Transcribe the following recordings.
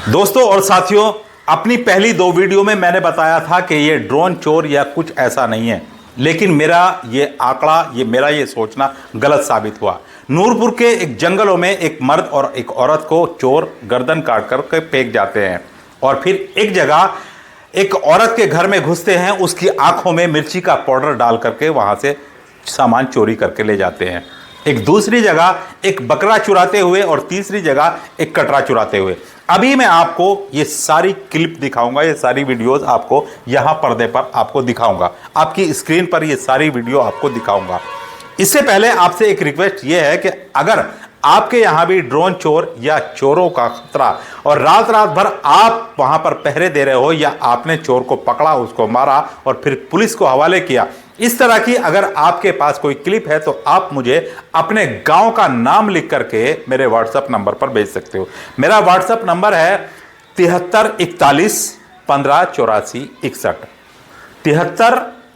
दोस्तों और साथियों, अपनी पहली दो वीडियो में मैंने बताया था कि ये ड्रोन चोर या कुछ ऐसा नहीं है, लेकिन मेरा ये आंकड़ा, मेरा ये सोचना गलत साबित हुआ। नूरपुर के एक जंगलों में एक मर्द और एक औरत को चोर गर्दन काट कर फेंक जाते हैं और फिर एक जगह एक औरत के घर में घुसते हैं, उसकी आंखों में मिर्ची का पाउडर डाल करके वहां से सामान चोरी करके ले जाते हैं। एक दूसरी जगह एक बकरा चुराते हुए और तीसरी जगह एक कटरा चुराते हुए। अभी मैं आपको ये सारी क्लिप दिखाऊंगा, ये सारी वीडियोस आपको यहां पर्दे पर आपको दिखाऊंगा, आपकी स्क्रीन पर ये सारी वीडियो आपको दिखाऊंगा। इससे पहले आपसे एक रिक्वेस्ट ये है कि अगर आपके यहां भी ड्रोन चोर या चोरों का खतरा और रात रात भर आप वहां पर पहरे दे रहे हो या आपने चोर को पकड़ा, उसको मारा और फिर पुलिस को हवाले किया, इस तरह की अगर आपके पास कोई क्लिप है तो आप मुझे अपने गांव का नाम लिख करके मेरे व्हाट्सएप नंबर पर भेज सकते हो। मेरा व्हाट्सएप नंबर है 7341158461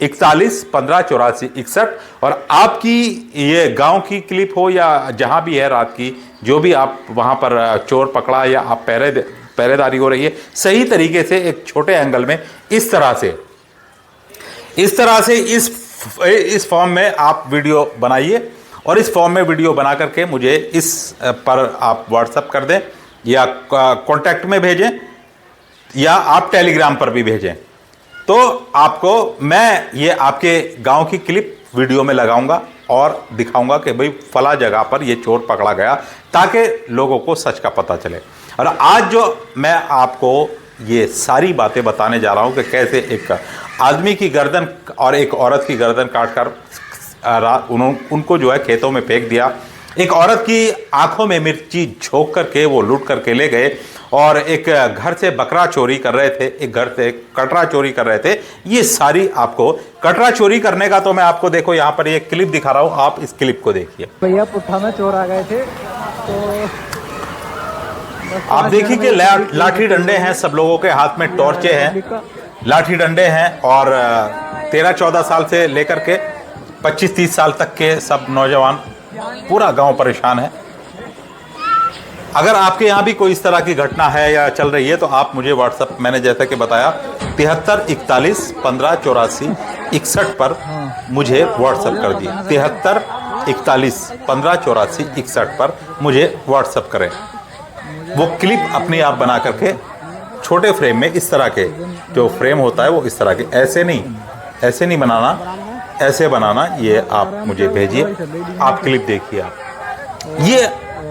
7341158461। और आपकी ये गांव की क्लिप हो या जहां भी है रात की, जो भी आप वहां पर चोर पकड़ा या आप पहरेदारी हो रही है, सही तरीके से एक छोटे एंगल में इस तरह से इस फॉर्म में आप वीडियो बनाइए और इस फॉर्म में वीडियो बना करके मुझे इस पर आप व्हाट्सएप कर दें या कांटेक्ट में भेजें या आप टेलीग्राम पर भी भेजें। तो आपको मैं ये आपके गांव की क्लिप वीडियो में लगाऊंगा और दिखाऊंगा कि भाई फला जगह पर ये चोर पकड़ा गया, ताकि लोगों को सच का पता चले। और आज जो मैं आपको ये सारी बातें बताने जा रहा हूं कि कैसे एक आदमी की गर्दन और एक औरत की गर्दन काटकर उनको जो है खेतों में फेंक दिया, एक औरत की आंखों में मिर्ची झोंक करके वो लूट करके ले गए, और एक घर से बकरा चोरी कर रहे थे, एक घर से कटरा चोरी कर रहे थे। ये सारी आपको कटरा चोरी करने का तो मैं आपको देखो यहाँ पर ये क्लिप दिखा रहा हूँ, आप इस क्लिप को देखिए। भैया पुट्ठा में चोर आ गए थे, तो आप देखिए कि लाठी डंडे हैं, सब लोगों के हाथ में टॉर्चे हैं, लाठी डंडे हैं, और 13-14 साल से लेकर के 25-30 साल तक के सब नौजवान, पूरा गांव परेशान है। अगर आपके यहाँ भी कोई इस तरह की घटना है या चल रही है तो आप मुझे व्हाट्सएप, मैंने जैसा कि बताया 7341158461 पर मुझे व्हाट्सएप कर दिए। 7341158461 पर मुझे व्हाट्सएप करें। वो क्लिप अपने आप बना करके छोटे फ्रेम में, इस तरह के जो फ्रेम होता है वो इस तरह के, ऐसे नहीं बनाना, ऐसे बनाना, ये आप मुझे भेजिए। आप क्लिप देखिए। आप ये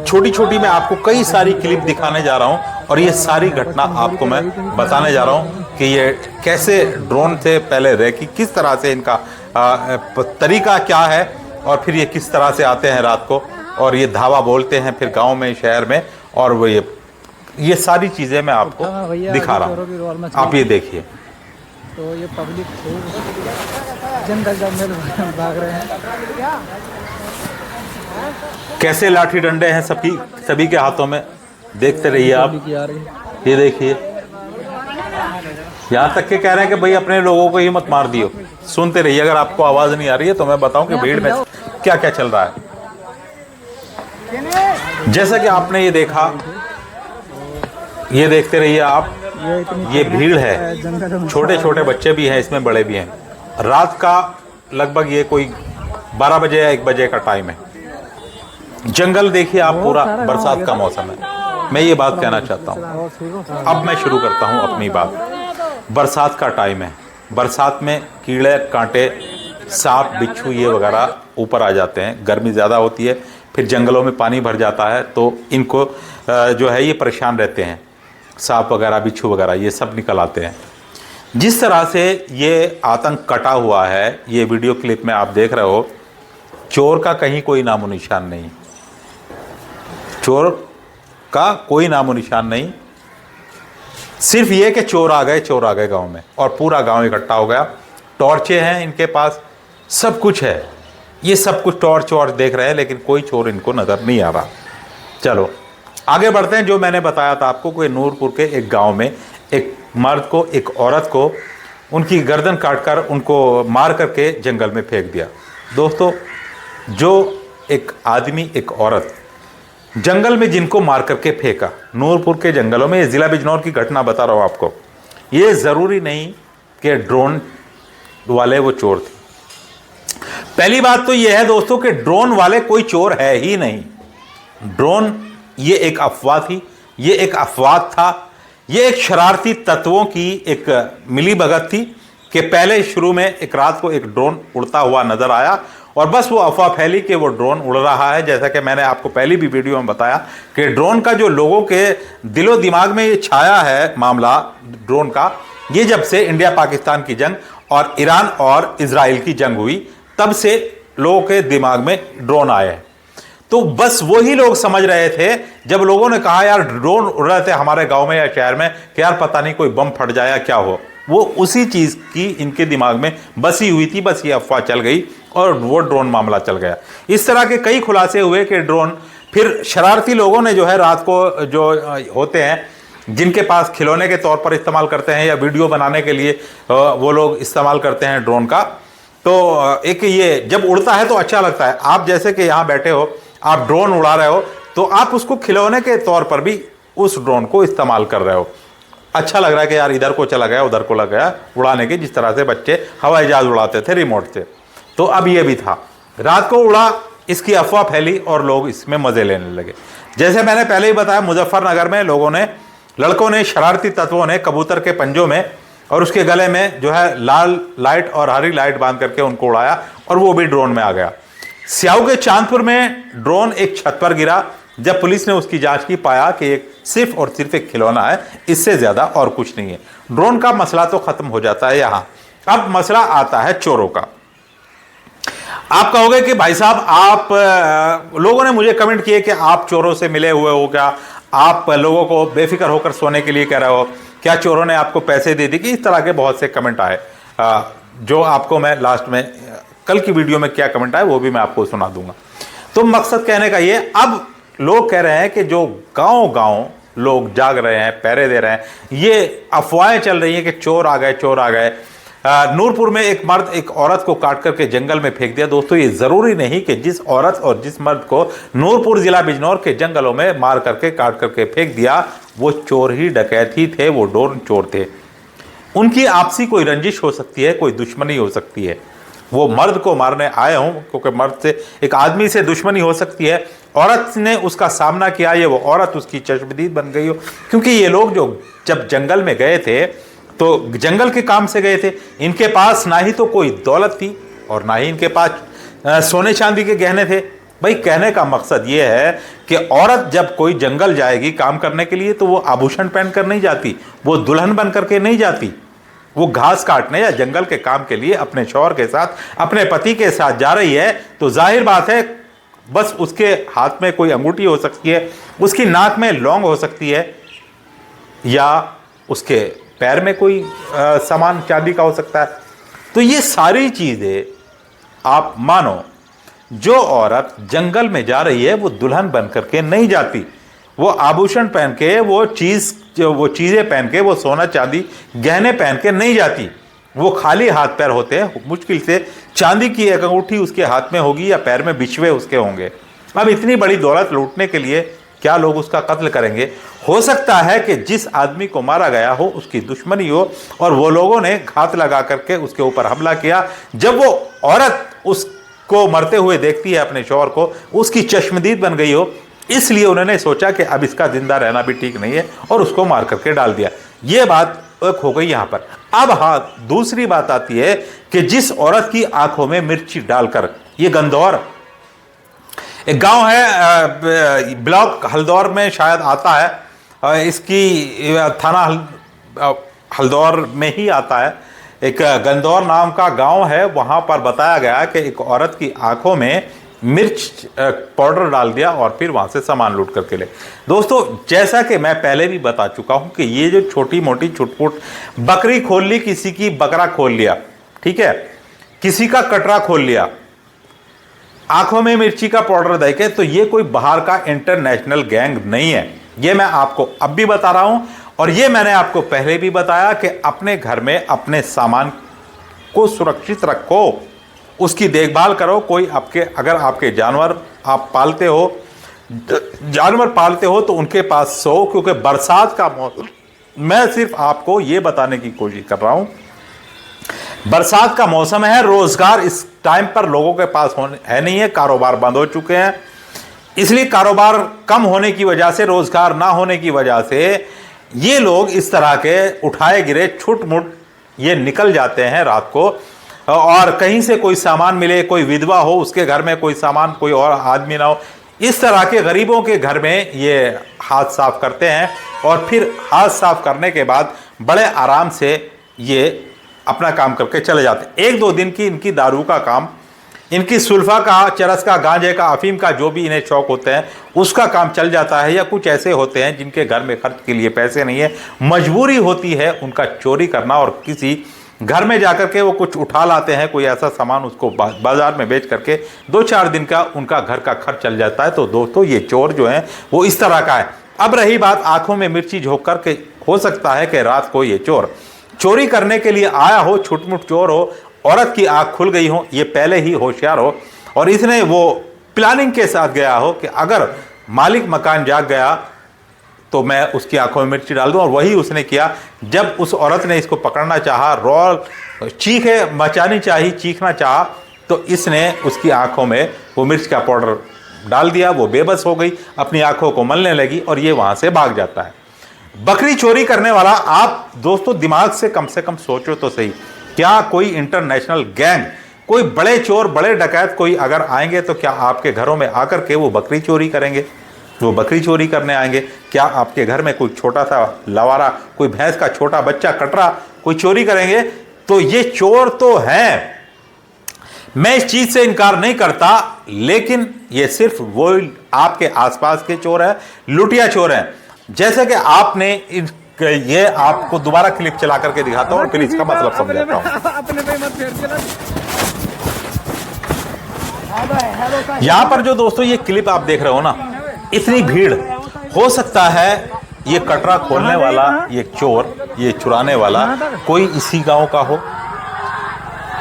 छोटी छोटी मैं आपको कई सारी क्लिप दिखाने जा रहा हूं और ये सारी घटना आपको मैं बताने जा रहा हूं कि ये कैसे ड्रोन से पहले रेकी, किस तरह से इनका तरीका क्या है, और फिर ये किस तरह से आते हैं रात को और ये धावा बोलते हैं फिर गांव में, शहर में, और वो ये सारी चीजें मैं आपको दिखा रहा हूँ। आप ये देखिए। तो ये पब्लिक जंगल भाग रहे हैं, कैसे लाठी डंडे हैं सभी के हाथों में, देखते रहिए आप। ये देखिए, यहाँ तक के कह रहे हैं कि भाई अपने लोगों को ही मत मार दियो। सुनते रहिए, अगर आपको आवाज नहीं आ रही है तो मैं बताऊं कि भीड़ में क्या क्या चल रहा है। जैसा कि आपने ये देखा, ये देखते रहिए आप, ये भीड़ है, छोटे छोटे बच्चे भी हैं इसमें, बड़े भी हैं। रात का लगभग ये कोई 12 बजे या 1 बजे का टाइम है। जंगल देखिए आप, पूरा बरसात का मौसम है। मैं ये बात कहना चाहता हूँ, अब मैं शुरू करता हूँ अपनी बात। बरसात का टाइम है, बरसात में कीड़े कांटे, सांप बिच्छू ये वगैरह ऊपर आ जाते हैं, गर्मी ज़्यादा होती है, फिर जंगलों में पानी भर जाता है, तो इनको जो है ये परेशान रहते हैं, सांप वगैरह बिच्छू वगैरह ये सब निकल आते हैं। जिस तरह से ये आतंक कटा हुआ है, ये वीडियो क्लिप में आप देख रहे हो, चोर का कहीं कोई नामो निशान नहीं, चोर का कोई नामो निशान नहीं। सिर्फ ये कि चोर आ गए गांव में और पूरा गांव इकट्ठा हो गया। टॉर्चे हैं इनके पास, सब कुछ है, ये सब कुछ टॉर्च वॉर्च देख रहे हैं, लेकिन कोई चोर इनको नजर नहीं आ रहा। चलो आगे बढ़ते हैं। जो मैंने बताया था आपको कि नूरपुर के एक गांव में एक मर्द को, एक औरत को, उनकी गर्दन काटकर उनको मार करके जंगल में फेंक दिया। दोस्तों, जो एक आदमी, एक औरत जंगल में जिनको मार करके फेंका, नूरपुर के जंगलों में, ये जिला बिजनौर की घटना बता रहा हूं आपको। ये जरूरी नहीं कि ड्रोन वाले वो चोर थे। पहली बात तो ये है दोस्तों कि ड्रोन वाले कोई चोर है ही नहीं। ड्रोन ये एक अफवाह थी, ये एक अफवाह था, ये एक शरारती तत्वों की एक मिलीभगत थी कि पहले शुरू में एक रात को एक ड्रोन उड़ता हुआ नजर आया और बस वो अफवाह फैली कि वो ड्रोन उड़ रहा है। जैसा कि मैंने आपको पहली भी वीडियो में बताया कि ड्रोन का जो लोगों के दिलो दिमाग में ये छाया है मामला ड्रोन का, ये जब से इंडिया पाकिस्तान की जंग और ईरान और इजराइल की जंग हुई तब से लोगों के दिमाग में ड्रोन आए हैं। तो बस वही लोग समझ रहे थे जब लोगों ने कहा यार ड्रोन उड़ रहे थे हमारे गांव में या शहर में कि यार पता नहीं कोई बम फट जाए या क्या हो, वो उसी चीज की इनके दिमाग में बसी हुई थी। बस ये अफवाह चल गई और वो ड्रोन मामला चल गया। इस तरह के कई खुलासे हुए कि ड्रोन, फिर शरारती लोगों ने जो है रात को जो होते हैं जिनके पास खिलौने के तौर पर इस्तेमाल करते हैं या वीडियो बनाने के लिए वो लोग इस्तेमाल करते हैं ड्रोन का, तो एक ये जब उड़ता है तो अच्छा लगता है। आप जैसे कि यहाँ बैठे हो, आप ड्रोन उड़ा रहे हो तो आप उसको खिलौने के तौर पर भी उस ड्रोन को इस्तेमाल कर रहे हो। अच्छा लग रहा है कि यार इधर को चला गया उधर को लग गया उड़ाने की, जिस तरह से बच्चे हवाई जहाज उड़ाते थे रिमोट से। तो अब ये भी था, रात को उड़ा, इसकी अफवाह फैली और लोग इसमें मजे लेने लगे। जैसे मैंने पहले ही बताया, मुजफ्फरनगर में लड़कों ने शरारती तत्वों ने कबूतर के पंजों में और उसके गले में जो है लाल लाइट और हरी लाइट बांध करके उनको उड़ाया और वो भी ड्रोन में आ गया। सियाऊ के चांदपुर में ड्रोन एक छत पर गिरा। जब पुलिस ने उसकी जांच की, पाया कि एक सिर्फ और सिर्फ एक खिलौना है, इससे ज्यादा और कुछ नहीं है। ड्रोन का मसला तो खत्म हो जाता है यहां। अब मसला आता है चोरों का। आप कहोगे कि भाई साहब आप लोगों ने मुझे कमेंट किए कि आप चोरों से मिले हुए हो क्या, आप लोगों को बेफिक्र होकर सोने के लिए कह रहे हो, क्या चोरों ने आपको पैसे दे दिए, कि इस तरह के बहुत से कमेंट आए जो आपको मैं लास्ट में कल की वीडियो में क्या कमेंट आए वो भी मैं आपको सुना दूंगा। तो मकसद कहने का ये, अब लोग कह रहे हैं कि जो गांव लोग जाग रहे हैं, पहरे दे रहे हैं, ये अफवाहें चल रही हैं कि चोर आ गए, चोर आ गए। नूरपुर में एक मर्द एक औरत को काट करके जंगल में फेंक दिया। दोस्तों ये जरूरी नहीं कि जिस औरत और जिस मर्द को नूरपुर जिला बिजनौर के जंगलों में मार करके काट करके फेंक दिया वो चोर ही डकैत ही थे, वो ड्रोन चोर थे। उनकी आपसी कोई रंजिश हो सकती है, कोई दुश्मनी हो सकती है। वो मर्द को मारने आए हों, क्योंकि मर्द से, एक आदमी से दुश्मनी हो सकती है। औरत ने उसका सामना किया, ये वो औरत उसकी चश्मदीद बन गई हो। क्योंकि ये लोग जो जब जंगल में गए थे तो जंगल के काम से गए थे। इनके पास ना ही तो कोई दौलत थी और ना ही इनके पास सोने चांदी के गहने थे। भाई कहने का मकसद ये है कि औरत जब कोई जंगल जाएगी काम करने के लिए तो वो आभूषण पहनकर नहीं जाती, वो दुल्हन बन करके नहीं जाती। वो घास काटने या जंगल के काम के लिए अपने शौहर के साथ, अपने पति के साथ जा रही है तो जाहिर बात है बस उसके हाथ में कोई अंगूठी हो सकती है, उसकी नाक में लौंग हो सकती है, या उसके पैर में कोई सामान चांदी का हो सकता है। तो ये सारी चीजें आप मानो, जो औरत जंगल में जा रही है वो दुल्हन बन करके नहीं जाती, वो आभूषण पहन के, वो चीजें पहन के, वो सोना चांदी गहने पहन के नहीं जाती। वो खाली हाथ पैर होते हैं, मुश्किल से चांदी की एक अंगूठी उसके हाथ में होगी या पैर में बिछवे उसके होंगे। अब इतनी बड़ी दौलत लूटने के लिए क्या लोग उसका कत्ल करेंगे? हो सकता है कि जिस आदमी को मारा गया हो उसकी दुश्मनी हो और वो लोगों ने घात लगा करके उसके ऊपर हमला किया। जब वो औरत उसको मरते हुए देखती है अपने शौहर को, उसकी चश्मदीद बन गई हो, इसलिए उन्होंने सोचा कि अब इसका जिंदा रहना भी ठीक नहीं है और उसको मार करके डाल दिया। ये बात एक हो गई यहां पर। अब हाँ, दूसरी बात आती है कि जिस औरत की आंखों में मिर्ची डालकर, ये गंदौर एक गांव है, ब्लॉक हल्दौर में शायद आता है, इसकी थाना हल्दौर में ही आता है। एक गंदौर नाम का गांव है, वहां पर बताया गया कि एक औरत की आंखों में मिर्च पाउडर डाल दिया और फिर वहां से सामान लूट करके ले। दोस्तों जैसा कि मैं पहले भी बता चुका हूं कि ये जो छोटी मोटी छुटपुट, बकरी खोल ली किसी की, बकरा खोल लिया, ठीक है, किसी का कटरा खोल लिया, आंखों में मिर्ची का पाउडर देके, तो ये कोई बाहर का इंटरनेशनल गैंग नहीं है। ये मैं आपको अब भी बता रहा हूं और ये मैंने आपको पहले भी बताया कि अपने घर में अपने सामान को सुरक्षित रखो, उसकी देखभाल करो। कोई अगर आपके जानवर आप पालते हो, जानवर पालते हो तो उनके पास सो, क्योंकि बरसात का मौसम, मैं सिर्फ आपको ये बताने की कोशिश कर रहा हूं, बरसात का मौसम है, रोजगार इस टाइम पर लोगों के पास है नहीं है, कारोबार बंद हो चुके हैं। इसलिए कारोबार कम होने की वजह से, रोजगार ना होने की वजह से ये लोग इस तरह के उठाए गिरे छुट-मुट ये निकल जाते हैं रात को, और कहीं से कोई सामान मिले, कोई विधवा हो उसके घर में कोई सामान, कोई और आदमी ना हो, इस तरह के गरीबों के घर में ये हाथ साफ करते हैं और फिर हाथ साफ करने के बाद बड़े आराम से ये अपना काम करके चले जाते हैं। 1-2 दिन की इनकी दारू का काम, इनकी सुल्फा का, चरस का, गांजे का, अफीम का, जो भी इन्हें शौक होते हैं उसका काम चल जाता है। या कुछ ऐसे होते हैं जिनके घर में खर्च के लिए पैसे नहीं है, मजबूरी होती है उनका चोरी करना और किसी घर में जाकर के वो कुछ उठा लाते हैं, कोई ऐसा सामान, उसको बाजार में बेच करके 2-4 दिन का उनका घर का खर्च चल जाता है। तो दोस्तों ये चोर जो हैं वो इस तरह का है। अब रही बात आंखों में मिर्ची झोंक करके, हो सकता है कि रात को ये चोर चोरी करने के लिए आया हो, छुटमुट चोर हो, औरत की आंख खुल गई हो, ये पहले ही होशियार हो और इसने वो प्लानिंग के साथ गया हो कि अगर मालिक मकान जाग गया तो मैं उसकी आंखों में मिर्ची डाल दूं, और वही उसने किया। जब उस औरत ने इसको पकड़ना चाहा, रोल चीखे मचानी चाहिए, चीखना चाहा, तो इसने उसकी आंखों में वो मिर्च का पाउडर डाल दिया। वो बेबस हो गई, अपनी आंखों को मलने लगी और ये वहां से भाग जाता है। बकरी चोरी करने वाला, आप दोस्तों दिमाग से कम सोचो तो सही, क्या कोई इंटरनेशनल गैंग, कोई बड़े चोर, बड़े डकैत कोई अगर आएंगे तो क्या आपके घरों में आकर के वो बकरी चोरी करेंगे? वो बकरी चोरी करने आएंगे? क्या आपके घर में कोई छोटा सा लवारा, कोई भैंस का छोटा बच्चा कटरा कोई चोरी करेंगे? तो ये चोर तो हैं, मैं इस चीज से इनकार नहीं करता, लेकिन ये सिर्फ वो आपके आसपास के चोर हैं, लुटिया चोर हैं। जैसे कि आपने ये आपको दोबारा क्लिप चला करके दिखाता हूं और फिर इसका मतलब समझाता हूं। यहां पर जो दोस्तों ये क्लिप आप देख रहे हो ना, इतनी भीड़, हो सकता है ये कटरा खोलने वाला, ये चोर, ये चुराने वाला कोई इसी गांव का हो।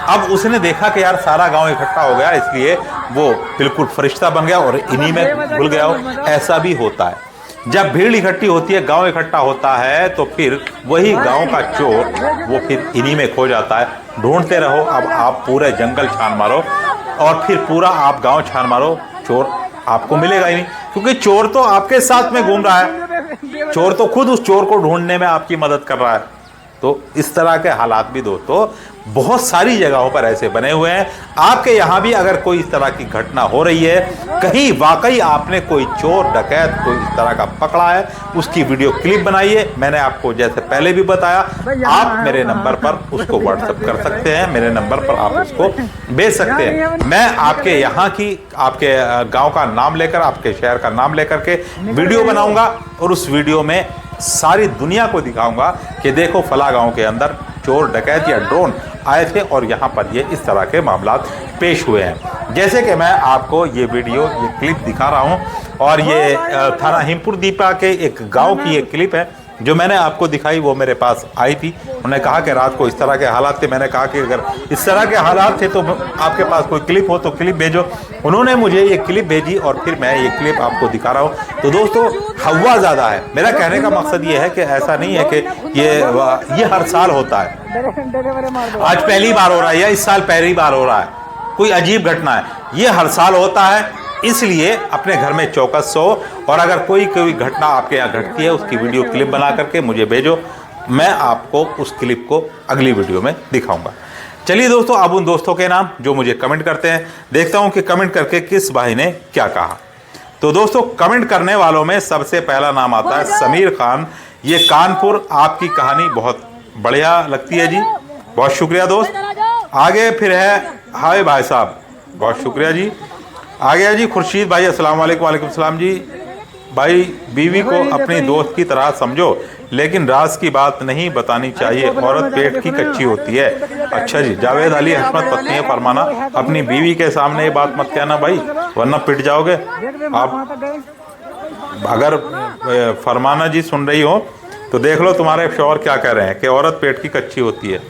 अब उसने देखा कि यार सारा गांव इकट्ठा हो गया, इसलिए वो बिल्कुल फरिश्ता बन गया और इन्हीं में घुल गया हो। ऐसा भी होता है, जब भीड़ इकट्ठी होती है, गांव इकट्ठा होता है, तो फिर वही गांव का चोर वो फिर इन्हीं में खो जाता है। ढूंढते रहो, अब आप पूरे जंगल छान मारो और फिर पूरा आप गांव छान मारो, चोर आपको मिलेगा ही नहीं, क्योंकि चोर तो आपके साथ में घूम रहा है, चोर तो खुद उस चोर को ढूंढने में आपकी मदद कर रहा है। तो इस तरह के हालात भी दोस्तों बहुत सारी जगहों पर ऐसे बने हुए हैं। आपके यहां भी अगर कोई इस तरह की घटना हो रही है, कहीं वाकई आपने कोई चोर डकैत कोई इस तरह का पकड़ा है, उसकी वीडियो क्लिप बनाइए। मैंने आपको जैसे पहले भी बताया, आप मेरे नंबर पर उसको व्हाट्सएप कर सकते हैं, मेरे नंबर पर आप उसको भेज सकते हैं। मैं आपके यहाँ की, आपके गाँव का नाम लेकर, आपके शहर का नाम लेकर के वीडियो बनाऊंगा और उस वीडियो में सारी दुनिया को दिखाऊंगा कि देखो फला गांव के अंदर चोर डकैत या ड्रोन आए थे और यहाँ पर ये इस तरह के मामलात पेश हुए हैं। जैसे कि मैं आपको ये वीडियो, ये क्लिप दिखा रहा हूँ और ये थाना हिमपुर दीपा के एक गांव की ये क्लिप है जो मैंने आपको दिखाई। वो मेरे पास आई थी, उन्होंने कहा कि रात को इस तरह के हालात थे। मैंने कहा कि अगर इस तरह के हालात थे तो आपके पास कोई क्लिप हो तो क्लिप भेजो। उन्होंने मुझे ये क्लिप भेजी और फिर मैं ये क्लिप आपको दिखा रहा हूँ। तो दोस्तों हवा ज़्यादा है। मेरा कहने का मकसद ये है कि ऐसा नहीं है कि ये हर साल होता है, आज पहली बार हो रहा है या इस साल पहली बार हो रहा है, कोई अजीब घटना है। ये हर साल होता है, इसलिए अपने घर में चौकस हो और अगर कोई घटना आपके यहाँ घटती है उसकी वीडियो क्लिप बना करके मुझे भेजो, मैं आपको उस क्लिप को अगली वीडियो में दिखाऊंगा। चलिए दोस्तों, अब उन दोस्तों के नाम जो मुझे कमेंट करते हैं, देखता हूं कि कमेंट करके किस भाई ने क्या कहा। तो दोस्तों कमेंट करने वालों में सबसे पहला नाम आता है समीर खान, ये कानपुर। आपकी कहानी बहुत बढ़िया लगती है जी, बहुत शुक्रिया दोस्त। आगे फिर है हाय भाई साहब, बहुत शुक्रिया जी। आ गया जी खुर्शीद भाई, अस्सलाम वालेकुम। वालेकुम सलाम जी। भाई बीवी को अपनी दोस्त की तरह समझो, लेकिन राज की बात नहीं बतानी चाहिए, औरत पेट की कच्ची होती है। अच्छा जी। जावेद अली हशमत पत्नी है फरमाना, अपनी बीवी के सामने ये बात मत कहना भाई, वरना पिट जाओगे आप। अगर फरमाना जी सुन रही हो तो देख लो तुम्हारे शौहर क्या कह रहे हैं कि औरत पेट की कच्ची होती है,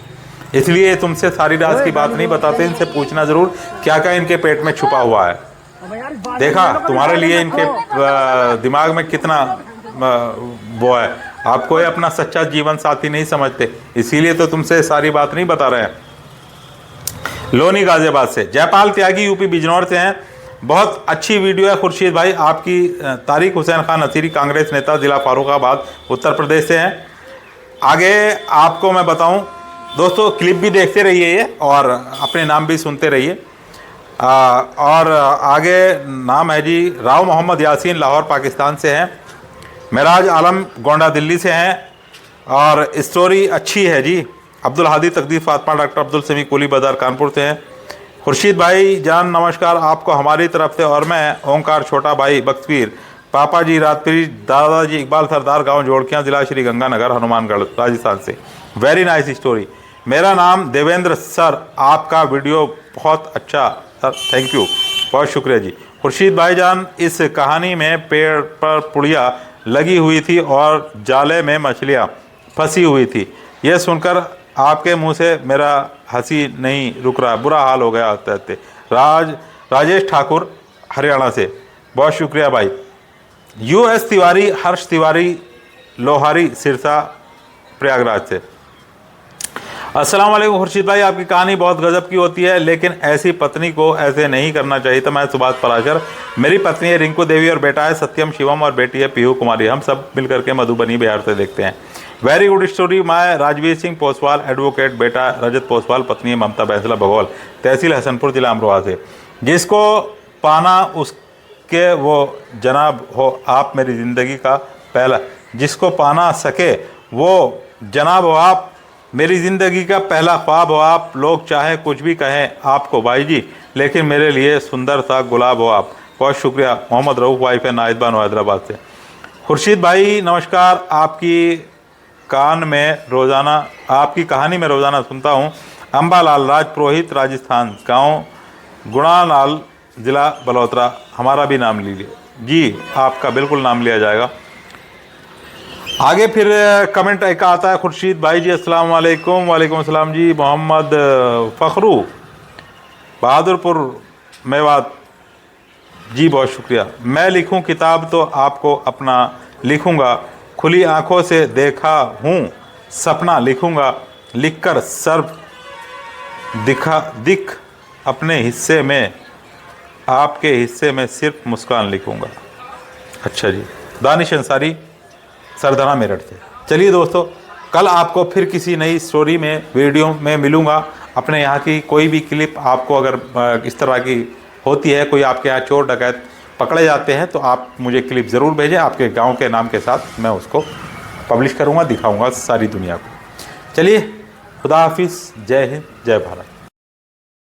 इसलिए तुमसे सारी राज की बात नहीं बताते। इनसे पूछना जरूर क्या क्या इनके पेट में छुपा हुआ है। देखा तुम्हारे लिए इनके दिमाग में कितना वो है। आपको ये अपना सच्चा जीवन साथी नहीं समझते, इसीलिए तो तुमसे सारी बात नहीं बता रहे हैं। लोनी गाजियाबाद से जयपाल त्यागी यूपी बिजनौर से हैं। बहुत अच्छी वीडियो है खुर्शीद भाई आपकी। तारिक हुसैन खान नसीरी कांग्रेस नेता जिला फारुखाबाद उत्तर प्रदेश से हैं। आगे आपको मैं बताऊं दोस्तों, क्लिप भी देखते रहिए ये और अपने नाम भी सुनते रहिए। और आगे नाम है जी राव मोहम्मद यासीन, लाहौर पाकिस्तान से हैं। मेराज आलम गोंडा दिल्ली से हैं और स्टोरी अच्छी है जी। अब्दुल हादी तकदीर फातमा डॉक्टर अब्दुल समी कुली बाजार कानपुर से हैं। खुर्शीद भाई जान नमस्कार आपको हमारी तरफ से, और मैं ओंकार छोटा भाई बख्तवीर पापा जी राजपीर दादाजी इकबाल सरदार गांव जोड़कियाँ जिला श्री गंगानगर हनुमानगढ़ राजस्थान से। Very nice story. मेरा नाम देवेंद्र सर, आपका वीडियो बहुत अच्छा सर, थैंक यू, बहुत शुक्रिया जी। खुर्शीद भाईजान इस कहानी में पेड़ पर पुड़िया लगी हुई थी और जाले में मछलियाँ फंसी हुई थी। यह सुनकर आपके मुंह से मेरा हंसी नहीं रुक रहा, बुरा हाल हो गया हंसते। राजेश ठाकुर हरियाणा से, बहुत शुक्रिया भाई। US तिवारी हर्ष तिवारी लोहारी सिरसा प्रयागराज से। अस्सलाम वालेकुम खुर्शीद भाई, आपकी कहानी बहुत गजब की होती है, लेकिन ऐसी पत्नी को ऐसे नहीं करना चाहिए था। मैं सुभाष पराशर, मेरी पत्नी है रिंकू देवी और बेटा है सत्यम शिवम और बेटी है पीहू कुमारी। हम सब मिलकर के मधुबनी बिहार से देखते हैं। Very good story. मैं राजवीर सिंह पोसवाल एडवोकेट, बेटा रजत पोसवाल, पत्नी है ममता बैंसला भगोल, तहसील हसनपुर जिला अमरोहा से। जिसको पाना उसके वो जनाब हो आप, मेरी ज़िंदगी का पहला, जिसको पाना सके वो जनाब हो आप, मेरी ज़िंदगी का पहला ख्वाब हो आप। लोग चाहे कुछ भी कहें आपको भाई जी, लेकिन मेरे लिए सुंदर सा गुलाब हो आप। बहुत शुक्रिया। मोहम्मद रऊफ़ वाइफ है नाइद बानो हैदराबाद से। खुर्शीद भाई नमस्कार, आपकी कहानी में रोज़ाना सुनता हूँ। अम्बालाल राजपुरोहित राजस्थान, गांव गुणालाल ज़िला बलोत्रा। हमारा भी नाम लीजिए जी, आपका बिल्कुल नाम लिया जाएगा। आगे फिर कमेंट एक आता है खुर्शीद भाई जी अस्सलाम वालेकुम। वालेकुम अस्सलाम जी। मोहम्मद फ़खरू बहादुरपुर मेवात जी, बहुत शुक्रिया। मैं लिखूं किताब तो आपको अपना लिखूंगा, खुली आंखों से देखा हूँ सपना लिखूंगा, लिखकर सर्व दिख अपने हिस्से में, आपके हिस्से में सिर्फ मुस्कान लिखूंगा। अच्छा जी। दानिश अंसारी सरदाना मेरठ से। चलिए दोस्तों, कल आपको फिर किसी नई स्टोरी में वीडियो में मिलूँगा। अपने यहाँ की कोई भी क्लिप आपको अगर इस तरह की होती है, कोई आपके यहाँ चोर डकैत पकड़े जाते हैं, तो आप मुझे क्लिप ज़रूर भेजें आपके गांव के नाम के साथ। मैं उसको पब्लिश करूँगा, दिखाऊँगा सारी दुनिया को। चलिए, खुदा हाफिज़, जय हिंद, जय भारत।